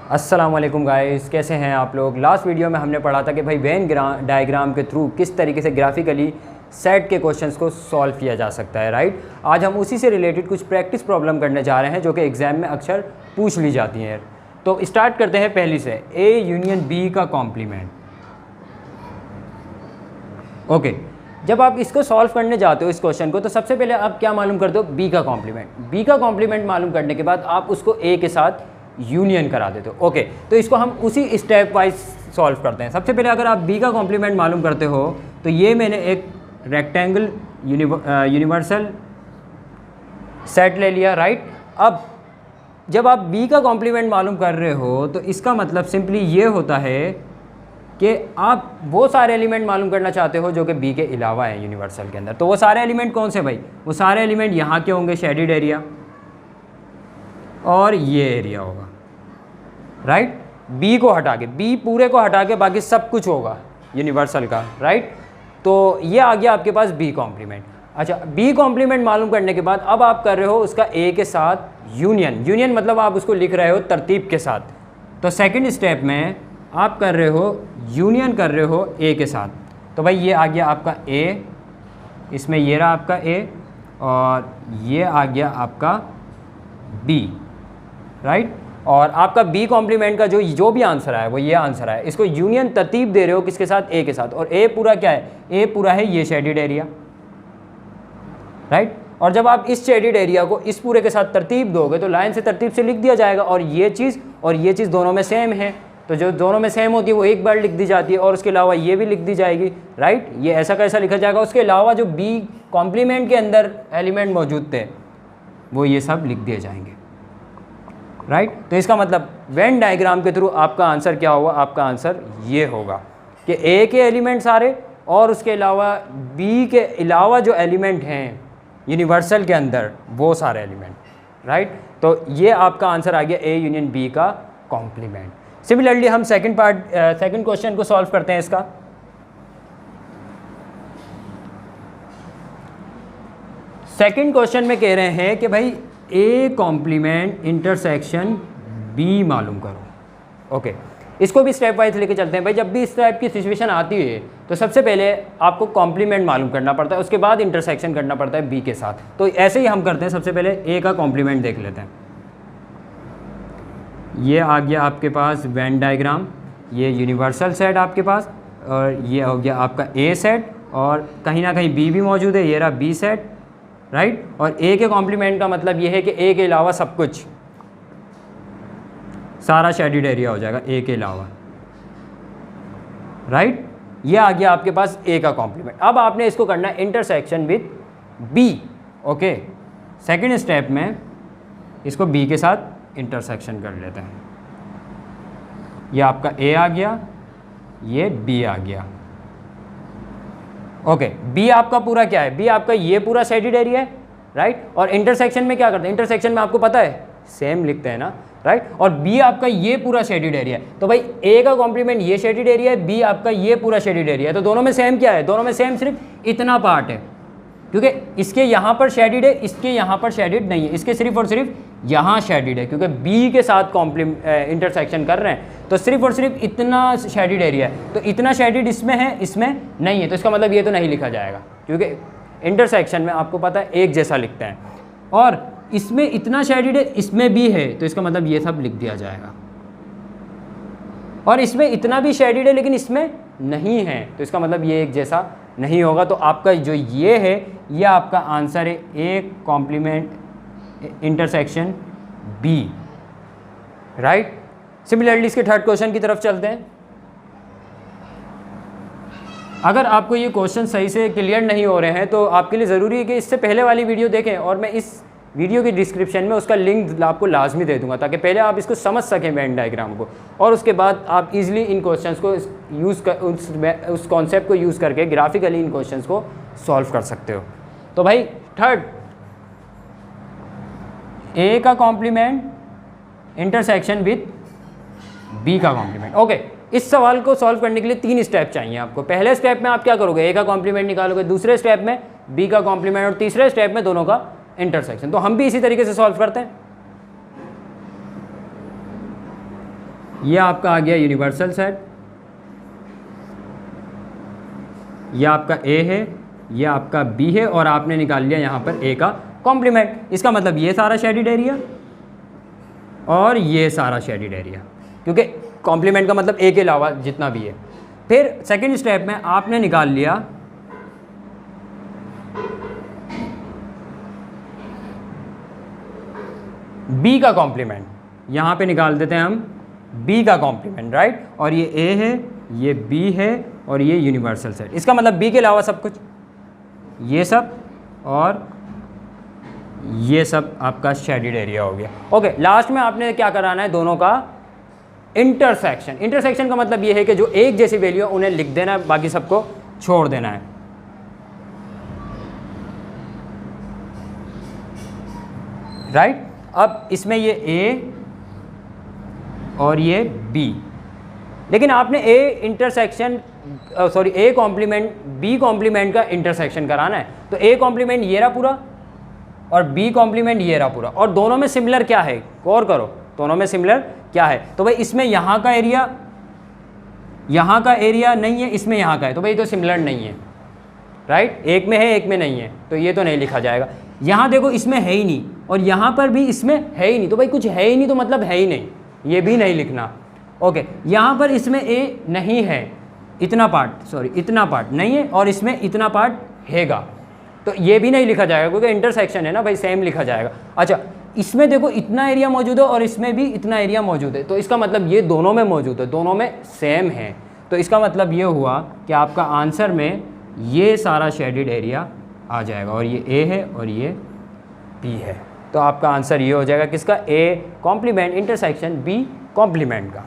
अस्सलाम वालेकुम गाइस, कैसे हैं आप लोग। लास्ट वीडियो में हमने पढ़ा था कि भाई वेन डायग्राम के थ्रू किस तरीके से ग्राफिकली सेट के क्वेश्चंस को सॉल्व किया जा सकता है, राइट। आज हम उसी से रिलेटेड कुछ प्रैक्टिस प्रॉब्लम करने जा रहे हैं जो कि एग्ज़ाम में अक्सर पूछ ली जाती हैं। तो स्टार्ट करते हैं पहली से, ए यूनियन बी का कॉम्प्लीमेंट। ओके, जब आप इसको सॉल्व करने जाते हो इस क्वेश्चन को, तो सबसे पहले आप क्या मालूम करते हो, बी का कॉम्प्लीमेंट। बी का कॉम्प्लीमेंट मालूम करने के बाद आप उसको ए के साथ यूनियन करा देते हो। ओके, तो इसको हम उसी स्टेप वाइज सॉल्व करते हैं। सबसे पहले अगर आप बी का कॉम्प्लीमेंट मालूम करते हो तो ये मैंने एक रेक्टेंगल यूनिवर्सल सेट ले लिया, राइट। अब जब आप बी का कॉम्प्लीमेंट मालूम कर रहे हो तो इसका मतलब सिंपली ये होता है कि आप वो सारे एलिमेंट मालूम करना चाहते हो जो कि बी के अलावा है यूनिवर्सल के अंदर। तो वो सारे एलिमेंट कौन से भाई, वो सारे एलिमेंट यहाँ के होंगे, शेडिड एरिया, और ये एरिया होगा, राइट। बी को हटा के, बी पूरे को हटा के बाकी सब कुछ होगा यूनिवर्सल का, राइट। तो ये आ गया आपके पास बी कॉम्प्लीमेंट। अच्छा, बी कॉम्प्लीमेंट मालूम करने के बाद अब आप कर रहे हो उसका ए के साथ यूनियन। यूनियन मतलब आप उसको लिख रहे हो तरतीब के साथ। तो सेकंड स्टेप में आप कर रहे हो यूनियन कर रहे हो ए के साथ। तो भाई ये आ गया आपका ए, इसमें ये रहा आपका ए, और ये आ गया आपका बी, राइट। और आपका बी कॉम्प्लीमेंट का जो भी आंसर है वो ये आंसर है। इसको यूनियन तरतीब दे रहे हो किसके साथ, ए के साथ। और ए पूरा क्या है, ए पूरा है ये शेडिड एरिया, राइट। और जब आप इस शेडिड एरिया को इस पूरे के साथ तरतीब दोगे तो लाइन से तरतीब से लिख दिया जाएगा। और ये चीज़ दोनों में सेम है, तो जो दोनों में सेम होती है वो एक बार लिख दी जाती है, और उसके अलावा ये भी लिख दी जाएगी, राइट। ये ऐसा कैसा लिखा जाएगा। उसके अलावा जो बी कॉम्प्लीमेंट के अंदर एलिमेंट मौजूद थे वो ये सब लिख दिए जाएंगे, राइट। तो इसका मतलब वेन डायग्राम के थ्रू आपका आंसर क्या होगा, आपका आंसर ये होगा कि ए के एलिमेंट सारे और उसके अलावा बी के अलावा जो एलिमेंट हैं यूनिवर्सल के अंदर वो सारे एलिमेंट, राइट। तो ये आपका आंसर आ गया ए यूनियन बी का कॉम्प्लीमेंट। सिमिलरली हम सेकंड क्वेश्चन को सॉल्व करते हैं इसका। सेकंड क्वेश्चन में कह रहे हैं कि भाई ए कॉम्प्लीमेंट इंटरसेक्शन बी मालूम करो। ओके, इसको भी स्टेप वाइज लेके चलते हैं। भाई जब भी इस टाइप की सिचुएशन आती है तो सबसे पहले आपको कॉम्प्लीमेंट मालूम करना पड़ता है, उसके बाद इंटरसेक्शन करना पड़ता है बी के साथ। तो ऐसे ही हम करते हैं। सबसे पहले ए का कॉम्प्लीमेंट देख लेते हैं। ये आ गया आपके पास वेन डायग्राम, ये यूनिवर्सल सेट आपके पास, और ये हो गया आपका ए सेट, और कहीं ना कहीं बी भी मौजूद है, ये रहा बी सेट, राइट। और ए के कॉम्प्लीमेंट का मतलब ये है कि ए के अलावा सब कुछ, सारा शेडिड एरिया हो जाएगा ए के अलावा, राइट। ये आ गया आपके पास ए का कॉम्प्लीमेंट। अब आपने इसको करना है intersection with B. Okay, second step में इसको बी के साथ इंटरसेक्शन कर लेते हैं। ये आपका ए आ गया, ये बी आ गया। ओके, बी आपका पूरा क्या है, बी आपका ये पूरा शेडिड एरिया है, राइट। और इंटरसेक्शन में क्या करते हैं, इंटरसेक्शन में आपको पता है सेम लिखते हैं ना, राइट। और बी आपका ये पूरा शेडिड एरिया है। तो भाई ए का कॉम्प्लीमेंट ये शेडिड एरिया है, बी आपका ये पूरा शेडिड एरिया है। तो दोनों में सेम क्या है, दोनों में सेम सिर्फ इतना पार्ट है, क्योंकि इसके यहाँ पर शेडिड है, इसके यहाँ पर शेडिड नहीं है, इसके सिर्फ और सिर्फ यहाँ शेडिड है, क्योंकि बी के साथ इंटरसेक्शन कर रहे हैं। तो सिर्फ और सिर्फ इतना शेडिड एरिया है, तो इतना शेडिड इसमें है, इसमें नहीं है। तो इसका मतलब ये तो नहीं लिखा जाएगा, क्योंकि इंटरसेक्शन में आपको पता है एक जैसा लिखते हैं। और इसमें इतना शेडिड है, इसमें भी है, तो इसका मतलब ये सब लिख दिया जाएगा। और इसमें इतना भी शेडिड है लेकिन इसमें नहीं है, तो इसका मतलब ये एक जैसा नहीं होगा। तो आपका जो ये है ये आपका आंसर है A complement intersection B, right. Similarly इसके थर्ड क्वेश्चन की तरफ चलते हैं। अगर आपको ये क्वेश्चन सही से क्लियर नहीं हो रहे हैं तो आपके लिए ज़रूरी है कि इससे पहले वाली वीडियो देखें, और मैं इस वीडियो की डिस्क्रिप्शन में उसका लिंक आपको लाजमी दे दूंगा, ताकि पहले आप इसको समझ सकें वेन डायग्राम को, और उसके बाद आप इजीली इन क्वेश्चंस को उस कॉन्सेप्ट को यूज़ करके ग्राफिकली इन क्वेश्चंस को सॉल्व कर सकते हो। तो भाई थर्ड, ए का कॉम्प्लीमेंट इंटरसेक्शन विद बी का कॉम्प्लीमेंट। ओके, इस सवाल को सॉल्व करने के लिए 3 स्टेप चाहिए आपको। पहले स्टेप में आप क्या करोगे, ए का कॉम्प्लीमेंट निकालोगे, दूसरे स्टेप में बी का कॉम्प्लीमेंट, और तीसरे स्टेप में दोनों का इंटरसेक्शन। तो हम भी इसी तरीके से सॉल्व करते हैं। ये आपका आ गया यूनिवर्सल सेट, ये आपका ए है, ये आपका बी है, और आपने निकाल लिया यहाँ पर ए का कॉम्प्लीमेंट। इसका मतलब ये सारा शेडिड एरिया और ये सारा शेडिड एरिया, क्योंकि कॉम्प्लीमेंट का मतलब ए के अलावा जितना भी है। फिर सेकंड स्टेप में आपने निकाल लिया बी का कॉम्प्लीमेंट, यहाँ पे निकाल देते हैं हम बी का कॉम्प्लीमेंट, राइट। और ये ए है, ये बी है, और ये यूनिवर्सल सेट। इसका मतलब बी के अलावा सब कुछ, ये सब और ये सब आपका शेडिड एरिया हो गया। ओके, लास्ट में आपने क्या कराना है, दोनों का इंटरसेक्शन। इंटरसेक्शन का मतलब ये है कि जो एक जैसी वैल्यू है उन्हें लिख देना है, बाकी सबको छोड़ देना है, राइट। अब इसमें ये ए और ये बी, लेकिन आपने A intersection A complement B complement का इंटरसेक्शन कराना है। तो ए कॉम्प्लीमेंट ये रहा पूरा और बी कॉम्प्लीमेंट ये रहा पूरा, और दोनों में सिमिलर क्या है, गौर करो, दोनों में सिमिलर क्या है। तो भाई इसमें यहाँ का एरिया नहीं है, इसमें यहाँ का है, तो भाई तो सिमिलर नहीं है, राइट। एक में है एक में नहीं है, तो ये तो नहीं लिखा जाएगा। यहाँ देखो इसमें है ही नहीं, और यहाँ पर भी इसमें है ही नहीं, तो भाई कुछ है ही नहीं तो मतलब है ही नहीं, ये भी नहीं लिखना। ओके, यहाँ पर इसमें ए नहीं है, इतना पार्ट नहीं है, और इसमें इतना पार्ट हैगा, तो ये भी नहीं लिखा जाएगा, क्योंकि इंटरसेक्शन है ना भाई, सेम लिखा जाएगा। अच्छा, इसमें देखो इतना एरिया मौजूद है और इसमें भी इतना एरिया मौजूद है, तो इसका मतलब ये दोनों में मौजूद है, दोनों में सेम है। तो इसका मतलब ये हुआ कि आपका आंसर में ये सारा शेडिड एरिया आ जाएगा, और ये ए है और ये बी है। तो आपका आंसर ये हो जाएगा किसका, A complement intersection B complement का।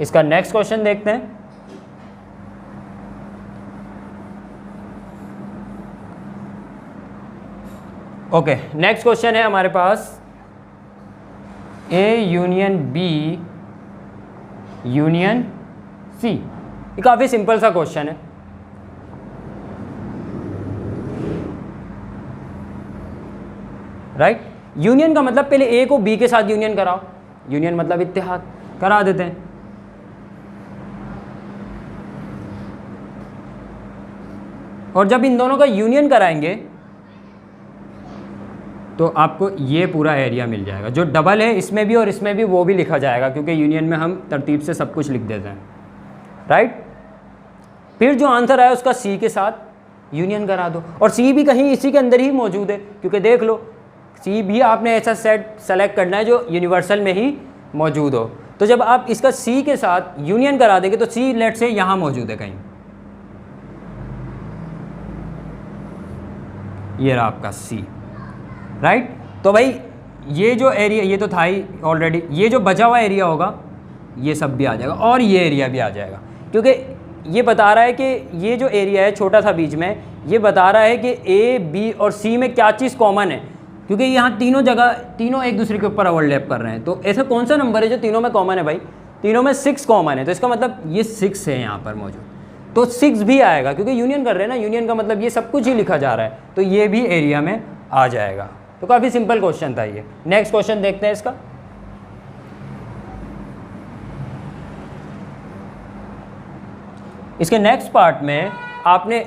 इसका नेक्स्ट क्वेश्चन देखते हैं। ओके, नेक्स्ट क्वेश्चन है हमारे पास A union B union C. ये काफ़ी सिंपल सा क्वेश्चन है, राइट। यूनियन का मतलब पहले ए को बी के साथ यूनियन कराओ, यूनियन मतलब इत्तेहाद करा देते हैं। और जब इन दोनों का यूनियन कराएंगे तो आपको ये पूरा एरिया मिल जाएगा, जो डबल है इसमें भी और इसमें भी, वो भी लिखा जाएगा, क्योंकि यूनियन में हम तरतीब से सब कुछ लिख देते हैं, राइट। फिर जो आंसर आया उसका सी के साथ यूनियन करा दो, और सी भी कहीं इसी के अंदर ही मौजूद है, क्योंकि देख लो सी भी आपने ऐसा सेट सेलेक्ट करना है जो यूनिवर्सल में ही मौजूद हो। तो जब आप इसका सी के साथ यूनियन करा देंगे तो सी लेट से यहाँ मौजूद है कहीं, ये रहा आपका सी, राइट। तो भाई ये जो एरिया, ये तो था ही ऑलरेडी, ये जो बचा हुआ एरिया होगा ये सब भी आ जाएगा, और ये एरिया भी आ जाएगा, क्योंकि ये बता रहा है कि ये जो एरिया है छोटा सा बीच में, ये बता रहा है कि ए बी और सी में क्या चीज़ कॉमन है, क्योंकि यहाँ तीनों एक दूसरे के ऊपर ओवरलैप कर रहे हैं। तो ऐसा कौन सा नंबर है जो तीनों में कॉमन है भाई, तीनों में 6 कॉमन है, तो इसका मतलब ये 6 है यहाँ पर मौजूद, तो 6 भी आएगा, क्योंकि यूनियन कर रहे हैं ना, यूनियन का मतलब ये सब कुछ ही लिखा जा रहा है, तो ये भी एरिया में आ जाएगा। तो काफ़ी सिंपल क्वेश्चन था ये। नेक्स्ट क्वेश्चन देखते हैं इसका। इसके नेक्स्ट पार्ट में आपने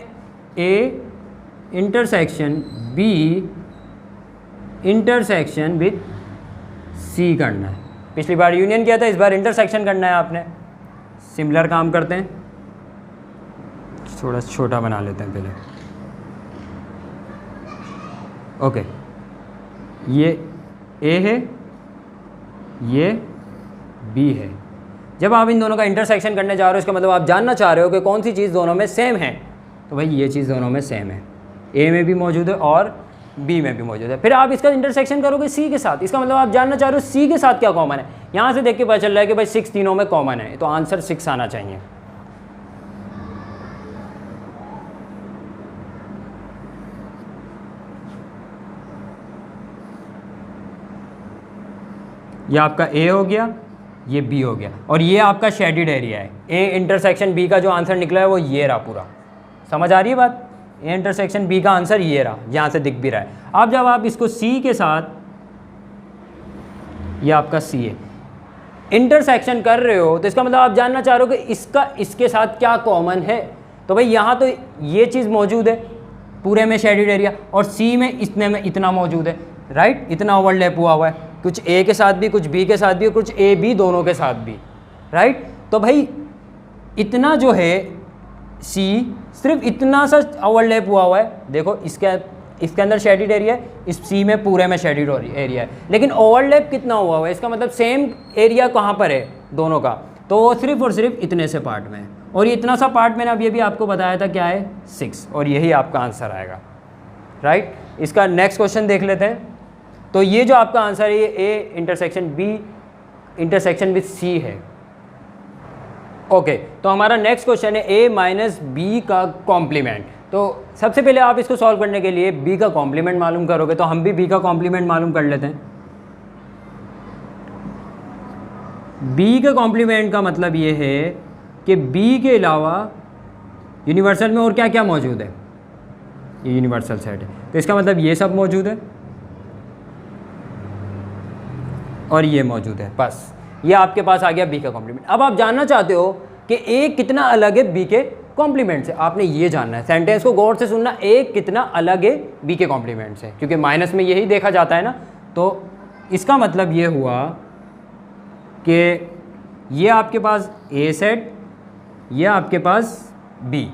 A intersection B intersection with C करना है। पिछली बार यूनियन किया था, इस बार इंटरसेक्शन करना है आपने। सिमिलर काम करते हैं, थोड़ा छोटा बना लेते हैं पहले। ओके, ये ए है, ये बी है। जब आप इन दोनों का इंटरसेक्शन करने जा रहे हो, इसका मतलब आप जानना चाह रहे हो कि कौन सी चीज़ दोनों में सेम है, तो भाई ये चीज़ दोनों में सेम है, ए में भी मौजूद है और बी में भी मौजूद है। फिर आप इसका इंटरसेक्शन करोगे सी के साथ, इसका मतलब आप जानना चाह रहे हो सी के साथ क्या कॉमन है। यहाँ से देख के पता चल रहा है कि भाई 6 तीनों में कॉमन है, तो आंसर 6 आना चाहिए। ये आपका ए हो गया, ये बी हो गया, और ये आपका शेडिड एरिया है। ए इंटरसेक्शन बी का जो आंसर निकला है वो ये रहा पूरा। समझ आ रही है बात? ए इंटरसेक्शन बी का आंसर ये रहा, यहाँ से दिख भी रहा है। अब जब आप इसको सी के साथ, ये आपका सी है, इंटरसेक्शन कर रहे हो तो इसका मतलब आप जानना चाह रहे हो कि इसका इसके साथ क्या कॉमन है। तो भाई यहाँ तो ये चीज़ मौजूद है पूरे में शेडिड एरिया, और सी में इतने में इतना मौजूद है, राइट, इतना ओवरलैप हुआ है, कुछ ए के साथ भी, कुछ बी के साथ भी, और कुछ ए बी दोनों के साथ भी, राइट। तो भाई इतना जो है सी सिर्फ इतना सा ओवरलैप हुआ है, देखो इसके अंदर शेडिड एरिया है, इस सी में पूरे में शेडिड एरिया है, लेकिन ओवरलैप कितना हुआ है, इसका मतलब सेम एरिया कहाँ पर है दोनों का, तो वो सिर्फ और सिर्फ इतने से पार्ट में है, और ये इतना सा पार्ट मैंने अभी अभी आपको बताया था क्या है 6, और यही आपका आंसर आएगा, राइट। इसका नेक्स्ट क्वेश्चन देख लेते हैं। तो ये जो आपका आंसर है ये A intersection B intersection with C है। ओके, तो हमारा नेक्स्ट क्वेश्चन है ए माइनस बी का कॉम्प्लीमेंट। तो सबसे पहले आप इसको सॉल्व करने के लिए बी का कॉम्प्लीमेंट मालूम करोगे, तो हम भी बी का कॉम्प्लीमेंट मालूम कर लेते हैं। बी का कॉम्प्लीमेंट का मतलब ये है कि बी के अलावा यूनिवर्सल में और क्या क्या मौजूद है, ये यूनिवर्सल सेट है, तो इसका मतलब ये सब मौजूद है और ये मौजूद है, बस ये आपके पास आ गया बी का कॉम्प्लीमेंट। अब आप जानना चाहते हो कि ए कितना अलग है बी के कॉम्प्लीमेंट से, आपने ये जानना है, सेंटेंस को गौर से सुनना, ए कितना अलग है बी के कॉम्प्लीमेंट से, क्योंकि माइनस में यही देखा जाता है ना। तो इसका मतलब ये हुआ कि ये आपके पास ए सेट, ये आपके पास बी,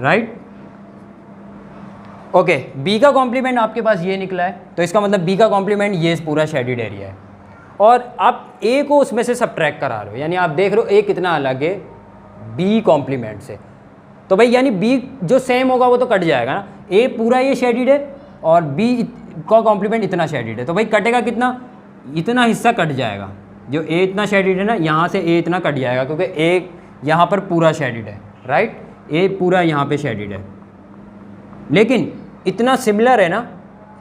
राइट। ओके, बी का कॉम्प्लीमेंट आपके पास ये निकला है, तो इसका मतलब बी का कॉम्प्लीमेंट ये पूरा शेडिड एरिया है, और आप ए को उसमें से सबट्रैक्ट करा रहे हो, यानी आप देख रहे हो ए कितना अलग है बी कॉम्प्लीमेंट से। तो भाई यानी बी जो सेम होगा वो तो कट जाएगा ना, ए पूरा ये शेडिड है और बी का कॉम्प्लीमेंट इतना शेडिड है, तो भाई कटेगा कितना, इतना हिस्सा कट जाएगा, जो ए इतना शेडिड है ना यहाँ से ए इतना कट जाएगा, क्योंकि ए यहाँ पर पूरा शेडिड है, राइट, ए पूरा यहाँ पे शेडिड है, लेकिन इतना सिमिलर है ना,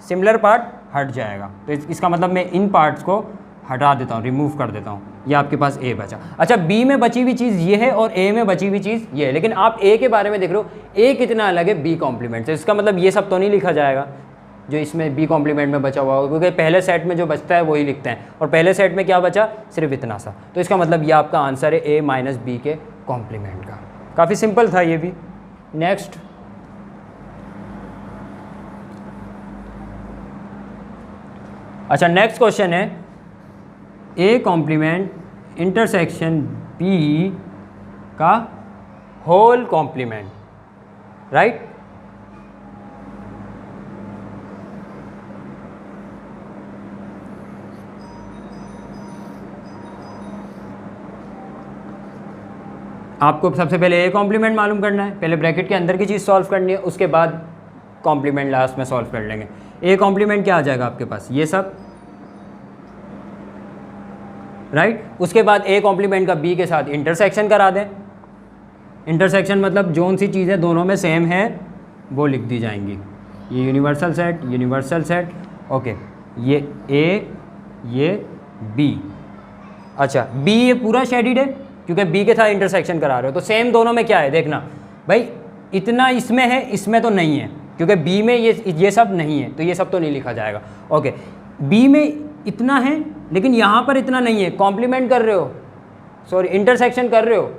सिमिलर पार्ट हट जाएगा, तो इसका मतलब मैं इन पार्ट्स को हटा देता हूँ, रिमूव कर देता हूँ, ये आपके पास ए बचा। अच्छा, बी में बची हुई चीज़ ये है और ए में बची हुई चीज़ ये है, लेकिन आप ए के बारे में देख रहे हो ए कितना अलग है बी कॉम्प्लीमेंट से, इसका मतलब ये सब तो नहीं लिखा जाएगा जो इसमें बी कॉम्प्लीमेंट में बचा हुआ होगा, क्योंकि पहले सेट में जो बचता है वही लिखते हैं, और पहले सेट में क्या बचा, सिर्फ इतना सा, तो इसका मतलब ये आपका आंसर है ए माइनस बी के कॉम्प्लीमेंट का। काफ़ी सिंपल था ये भी। नेक्स्ट, अच्छा नेक्स्ट क्वेश्चन है ए कॉम्प्लीमेंट इंटरसेक्शन बी का होल कॉम्प्लीमेंट, राइट। आपको सबसे पहले ए कॉम्प्लीमेंट मालूम करना है, पहले ब्रैकेट के अंदर की चीज़ सॉल्व करनी है, उसके बाद कॉम्प्लीमेंट लास्ट में सॉल्व कर लेंगे। ए कॉम्प्लीमेंट क्या आ जाएगा आपके पास, ये सब, राइट। उसके बाद ए कॉम्प्लीमेंट का बी के साथ इंटरसेक्शन करा दें, इंटरसेक्शन मतलब जोन सी चीज़ें दोनों में सेम है वो लिख दी जाएंगी, ये universal set, universal set, okay, ये ए, ये बी। अच्छा, बी ये पूरा शेडिड है क्योंकि बी के साथ इंटरसेक्शन करा रहे हो, तो सेम दोनों में क्या है देखना भाई, इतना इसमें है इसमें तो नहीं है, क्योंकि बी में ये सब नहीं है, तो ये सब तो नहीं लिखा जाएगा। ओके, बी में इतना है लेकिन यहाँ पर इतना नहीं है, कॉम्प्लीमेंट कर रहे हो, सॉरी इंटरसेक्शन कर रहे हो,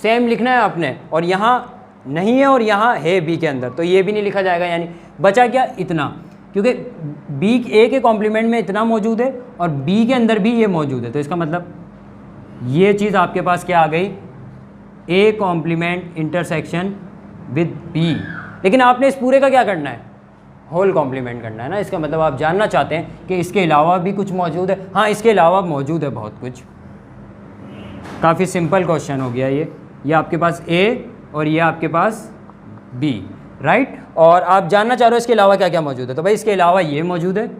सेम लिखना है आपने, और यहाँ नहीं है और यहाँ है बी के अंदर, तो ये भी नहीं लिखा जाएगा, यानी बचा क्या, इतना, क्योंकि बी ए के कॉम्प्लीमेंट में इतना मौजूद है और बी के अंदर भी ये मौजूद है, तो इसका मतलब ये चीज़ आपके पास क्या आ गई, A complement intersection with B. लेकिन आपने इस पूरे का क्या करना है, होल कॉम्प्लीमेंट करना है ना, इसका मतलब आप जानना चाहते हैं कि इसके अलावा भी कुछ मौजूद है। हाँ, इसके अलावा मौजूद है बहुत कुछ। काफ़ी सिंपल क्वेश्चन हो गया ये आपके पास ए और ये आपके पास बी, राइट। और आप जानना चाह रहे हो इसके अलावा क्या क्या मौजूद है, तो भाई इसके अलावा ये मौजूद है,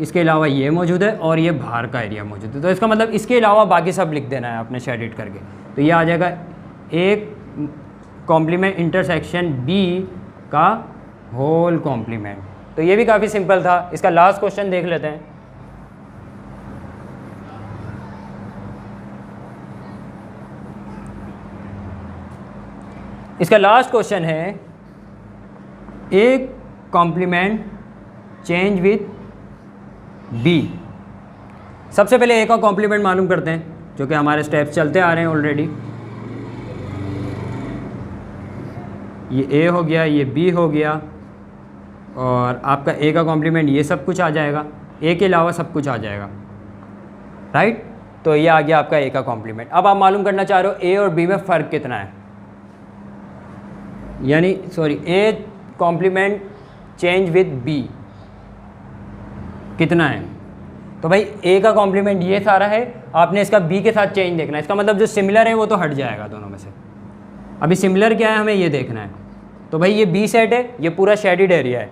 इसके अलावा ये मौजूद है और ये बाहर का एरिया मौजूद है, तो इसका मतलब इसके अलावा बाकी सब लिख देना है आपने शेडिड करके, तो ये आ जाएगा ए कॉम्प्लीमेंट इंटरसेक्शन बी का होल कॉम्प्लीमेंट। तो ये भी काफ़ी सिंपल था। इसका लास्ट क्वेश्चन देख लेते हैं। इसका लास्ट क्वेश्चन है A complement change with B सबसे पहले ए का कॉम्प्लीमेंट मालूम करते हैं, जो कि हमारे स्टेप्स चलते आ रहे हैं ऑलरेडी। ये ए हो गया, ये बी हो गया, और आपका ए का कॉम्प्लीमेंट ये सब कुछ आ जाएगा, ए के अलावा सब कुछ आ जाएगा, राइट। तो ये आ गया आपका ए का कॉम्प्लीमेंट। अब आप मालूम करना चाह रहे हो ए और बी में फ़र्क कितना है, यानी sorry A complement change with B कितना है। तो भाई ए का कॉम्प्लीमेंट ये सारा है, आपने इसका बी के साथ चेंज देखना है। इसका मतलब जो सिमिलर है वो तो हट जाएगा दोनों में से। अभी सिमिलर क्या है हमें ये देखना है। तो भाई ये बी सेट है, ये पूरा शेडिड एरिया है,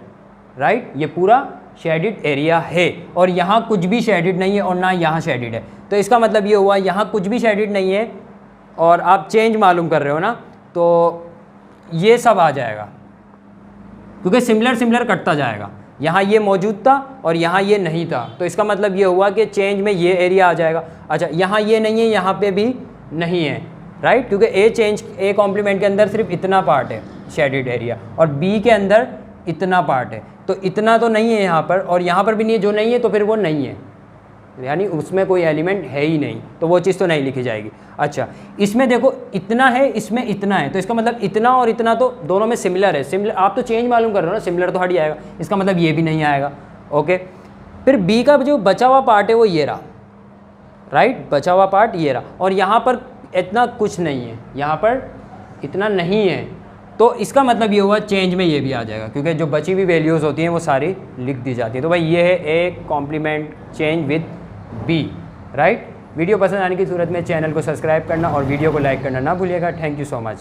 राइट, ये पूरा शेडिड एरिया है, और यहाँ कुछ भी शेडिड नहीं है और ना यहाँ शेडिड है। तो इसका मतलब ये हुआ यहाँ कुछ भी शेडिड नहीं है और आप चेंज मालूम कर रहे हो ना, तो ये सब आ जाएगा, क्योंकि सिमिलर सिमिलर कटता जाएगा। यहाँ ये मौजूद था और यहाँ ये नहीं था, तो इसका मतलब ये हुआ कि चेंज में ये एरिया आ जाएगा। अच्छा, यहाँ ये नहीं है, यहाँ पे भी नहीं है, राइट, क्योंकि ए चेंज ए कॉम्प्लीमेंट के अंदर सिर्फ इतना पार्ट है शेडिड एरिया, और बी के अंदर इतना पार्ट है। तो इतना तो नहीं है यहाँ पर, और यहाँ पर भी नहीं है। जो नहीं है तो फिर वो नहीं है, यानी उसमें कोई एलिमेंट है ही नहीं, तो वो चीज़ तो नहीं लिखी जाएगी। अच्छा, इसमें देखो इतना है, इसमें इतना है, तो इसका मतलब इतना और इतना तो दोनों में सिमिलर है। सिमिलर आप तो चेंज मालूम कर रहे हो ना, सिमिलर तो हट जाएगा, इसका मतलब ये भी नहीं आएगा। ओके, फिर बी का जो बचा हुआ पार्ट है वो ये रहा, राइट, बचा हुआ पार्ट ये रहा, और यहाँ पर इतना कुछ नहीं है, यहाँ पर इतना नहीं है, तो इसका मतलब ये हुआ चेंज में ये भी आ जाएगा, क्योंकि जो बची हुई वैल्यूज़ होती हैं वो सारी लिख दी जाती है। तो भाई ये है A complement change with B, right. Video पसंद आने की सूरत में चैनल को सब्सक्राइब करना और वीडियो को लाइक करना ना भूलिएगा। Thank you so much.